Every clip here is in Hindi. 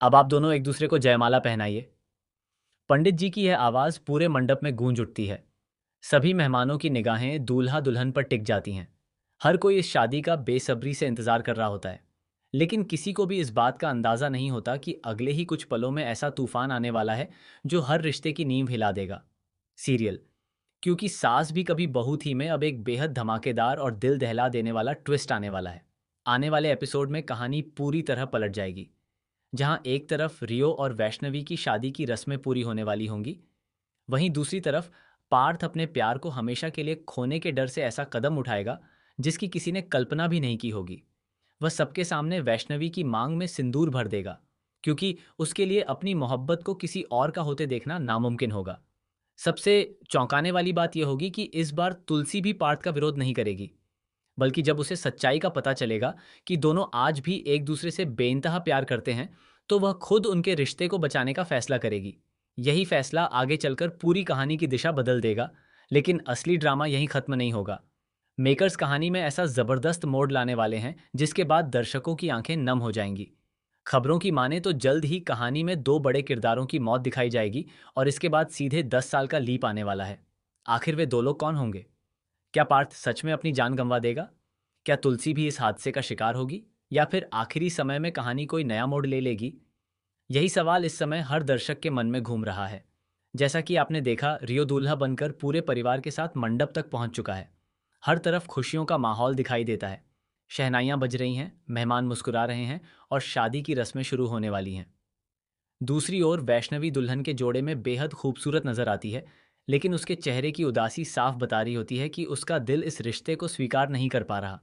अब आप दोनों एक दूसरे को जयमाला पहनाइए। पंडित जी की यह आवाज़ पूरे मंडप में गूंज उठती है। सभी मेहमानों की निगाहें दूल्हा दुल्हन पर टिक जाती हैं। हर कोई इस शादी का बेसब्री से इंतजार कर रहा होता है। लेकिन किसी को भी इस बात का अंदाजा नहीं होता कि अगले ही कुछ पलों में ऐसा तूफान आने वाला है जो हर रिश्ते की नींव हिला देगा। सीरियल क्योंकि सास भी कभी बहू थी में अब एक बेहद धमाकेदार और दिल दहला देने वाला ट्विस्ट आने वाला है। आने वाले एपिसोड में कहानी पूरी तरह पलट जाएगी। जहां एक तरफ रियो और वैष्णवी की शादी की रस्में पूरी होने वाली होंगी, वहीं दूसरी तरफ पार्थ अपने प्यार को हमेशा के लिए खोने के डर से ऐसा कदम उठाएगा जिसकी किसी ने कल्पना भी नहीं की होगी। वह सबके सामने वैष्णवी की मांग में सिंदूर भर देगा, क्योंकि उसके लिए अपनी मोहब्बत को किसी और का होते देखना नामुमकिन होगा। सबसे चौंकाने वाली बात यह होगी कि इस बार तुलसी भी पार्थ का विरोध नहीं करेगी, बल्कि जब उसे सच्चाई का पता चलेगा कि दोनों आज भी एक दूसरे से बेइंतहा प्यार करते हैं, तो वह खुद उनके रिश्ते को बचाने का फैसला करेगी। यही फैसला आगे चलकर पूरी कहानी की दिशा बदल देगा। लेकिन असली ड्रामा यहीं खत्म नहीं होगा। मेकर्स कहानी में ऐसा जबरदस्त मोड़ लाने वाले हैं जिसके बाद दर्शकों की आंखें नम हो जाएंगी। खबरों की माने तो जल्द ही कहानी में दो बड़े किरदारों की मौत दिखाई जाएगी और इसके बाद सीधे 10 साल का लीप आने वाला है। आखिर वे दो लोग कौन होंगे? क्या पार्थ सच में अपनी जान गंवा देगा? क्या तुलसी भी इस हादसे का शिकार होगी, या फिर आखिरी समय में कहानी कोई नया मोड़ ले लेगी? यही सवाल इस समय हर दर्शक के मन में घूम रहा है। जैसा कि आपने देखा, रियो दूल्हा बनकर पूरे परिवार के साथ मंडप तक पहुंच चुका है। हर तरफ खुशियों का माहौल दिखाई देता है। शहनाइयां बज रही हैं, मेहमान मुस्कुरा रहे हैं और शादी की रस्में शुरू होने वाली हैं। दूसरी ओर वैष्णवी दुल्हन के जोड़े में बेहद खूबसूरत नजर आती है, लेकिन उसके चेहरे की उदासी साफ बता रही होती है कि उसका दिल इस रिश्ते को स्वीकार नहीं कर पा रहा।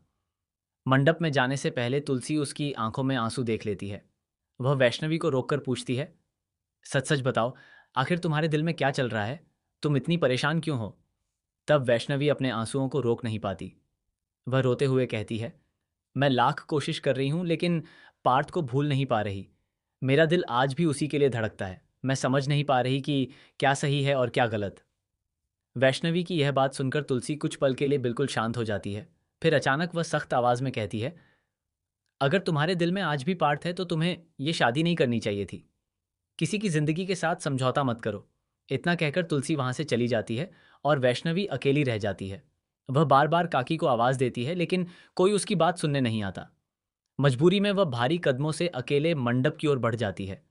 मंडप में जाने से पहले तुलसी उसकी आंखों में आंसू देख लेती है। वह वैष्णवी को रोककर पूछती है, सच सच बताओ, आखिर तुम्हारे दिल में क्या चल रहा है? तुम इतनी परेशान क्यों हो? तब वैष्णवी अपने आंसुओं को रोक नहीं पाती। वह रोते हुए कहती है, मैं लाख कोशिश कर रही हूं, लेकिन पार्थ को भूल नहीं पा रही। मेरा दिल आज भी उसी के लिए धड़कता है। मैं समझ नहीं पा रही कि क्या सही है और क्या गलत। वैष्णवी की यह बात सुनकर तुलसी कुछ पल के लिए बिल्कुल शांत हो जाती है। फिर अचानक वह सख्त आवाज में कहती है, अगर तुम्हारे दिल में आज भी पार्थ है तो तुम्हें ये शादी नहीं करनी चाहिए थी। किसी की जिंदगी के साथ समझौता मत करो। इतना कहकर तुलसी वहां से चली जाती है और वैष्णवी अकेली रह जाती है। वह बार बार काकी को आवाज देती है, लेकिन कोई उसकी बात सुनने नहीं आता। मजबूरी में वह भारी कदमों से अकेले मंडप की ओर बढ़ जाती है।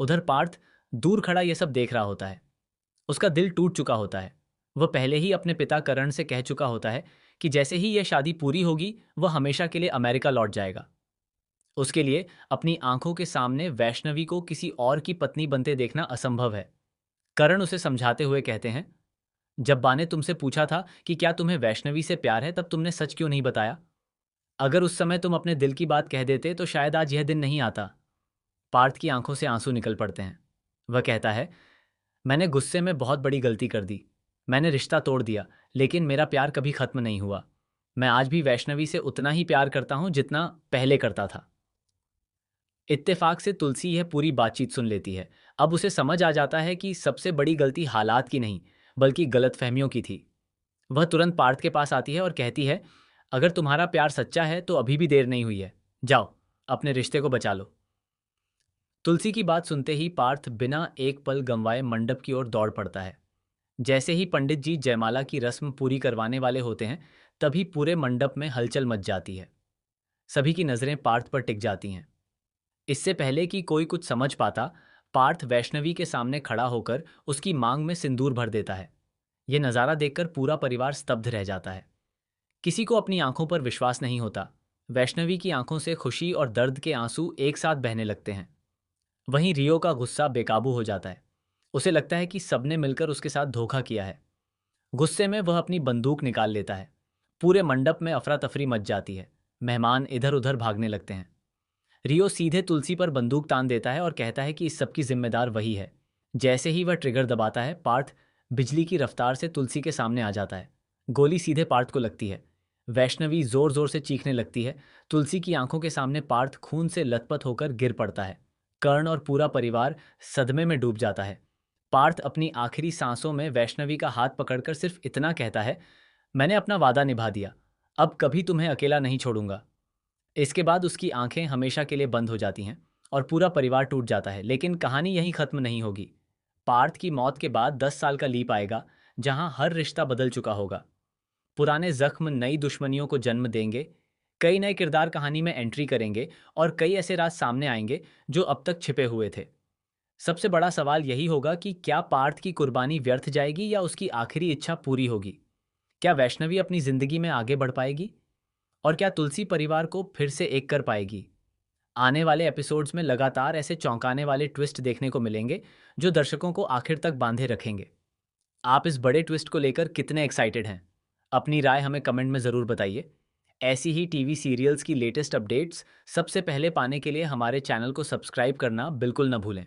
उधर पार्थ दूर खड़ा यह सब देख रहा होता है। उसका दिल टूट चुका होता है। वह पहले ही अपने पिता करण से कह चुका होता है कि जैसे ही यह शादी पूरी होगी वह हमेशा के लिए अमेरिका लौट जाएगा। उसके लिए अपनी आंखों के सामने वैष्णवी को किसी और की पत्नी बनते देखना असंभव है। करण उसे समझाते हुए कहते हैं, जब बा ने तुमसे पूछा था कि क्या तुम्हें वैष्णवी से प्यार है, तब तुमने सच क्यों नहीं बताया? अगर उस समय तुम अपने दिल की बात कह देते तो शायद आज यह दिन नहीं आता। पार्थ की आंखों से आंसू निकल पड़ते हैं। वह कहता है, मैंने गुस्से में बहुत बड़ी गलती कर दी। मैंने रिश्ता तोड़ दिया, लेकिन मेरा प्यार कभी खत्म नहीं हुआ। मैं आज भी वैष्णवी से उतना ही प्यार करता हूं जितना पहले करता था। इत्तेफाक से तुलसी यह पूरी बातचीत सुन लेती है। अब उसे समझ आ जाता है कि सबसे बड़ी गलती हालात की नहीं, बल्कि गलतफहमियों की थी। वह तुरंत पार्थ के पास आती है और कहती है, अगर तुम्हारा प्यार सच्चा है तो अभी भी देर नहीं हुई है। जाओ, अपने रिश्ते को बचा लो। तुलसी की बात सुनते ही पार्थ बिना एक पल गंवाए मंडप की ओर दौड़ पड़ता है। जैसे ही पंडित जी जयमाला की रस्म पूरी करवाने वाले होते हैं, तभी पूरे मंडप में हलचल मच जाती है। सभी की नजरें पार्थ पर टिक जाती हैं। इससे पहले कि कोई कुछ समझ पाता, पार्थ वैष्णवी के सामने खड़ा होकर उसकी मांग में सिंदूर भर देता है। यह नज़ारा देखकर पूरा परिवार स्तब्ध रह जाता है। किसी को अपनी आंखों पर विश्वास नहीं होता। वैष्णवी की आंखों से खुशी और दर्द के आंसू एक साथ बहने लगते हैं। वहीं रियो का गुस्सा बेकाबू हो जाता है। उसे लगता है कि सबने मिलकर उसके साथ धोखा किया है। गुस्से में वह अपनी बंदूक निकाल लेता है। पूरे मंडप में अफरा तफरी मच जाती है। मेहमान इधर उधर भागने लगते हैं। रियो सीधे तुलसी पर बंदूक तान देता है और कहता है कि इस सबकी जिम्मेदार वही है। जैसे ही वह ट्रिगर दबाता है, पार्थ बिजली की रफ्तार से तुलसी के सामने आ जाता है। गोली सीधे पार्थ को लगती है। वैष्णवी जोर जोर से चीखने लगती है। तुलसी की आंखों के सामने पार्थ खून से लथपथ होकर गिर पड़ता है। कर्ण और पूरा परिवार सदमे में डूब जाता है। पार्थ अपनी आखिरी सांसों में वैष्णवी का हाथ पकड़कर सिर्फ इतना कहता है, मैंने अपना वादा निभा दिया, अब कभी तुम्हें अकेला नहीं छोड़ूंगा। इसके बाद उसकी आंखें हमेशा के लिए बंद हो जाती हैं और पूरा परिवार टूट जाता है। लेकिन कहानी यहीं खत्म नहीं होगी। पार्थ की मौत के बाद 10 साल का लीप आएगा, जहां हर रिश्ता बदल चुका होगा। पुराने जख्म नई दुश्मनियों को जन्म देंगे। कई नए किरदार कहानी में एंट्री करेंगे और कई ऐसे राज सामने आएंगे जो अब तक छिपे हुए थे। सबसे बड़ा सवाल यही होगा कि क्या पार्थ की कुर्बानी व्यर्थ जाएगी या उसकी आखिरी इच्छा पूरी होगी। क्या वैष्णवी अपनी जिंदगी में आगे बढ़ पाएगी और क्या तुलसी परिवार को फिर से एक कर पाएगी। आने वाले एपिसोड्स में लगातार ऐसे चौंकाने वाले ट्विस्ट देखने को मिलेंगे जो दर्शकों को आखिर तक बांधे रखेंगे। आप इस बड़े ट्विस्ट को लेकर कितने एक्साइटेड हैं? अपनी राय हमें कमेंट में ज़रूर बताइए। ऐसी ही टीवी सीरियल्स की लेटेस्ट अपडेट्स सबसे पहले पाने के लिए हमारे चैनल को सब्सक्राइब करना बिल्कुल न भूलें।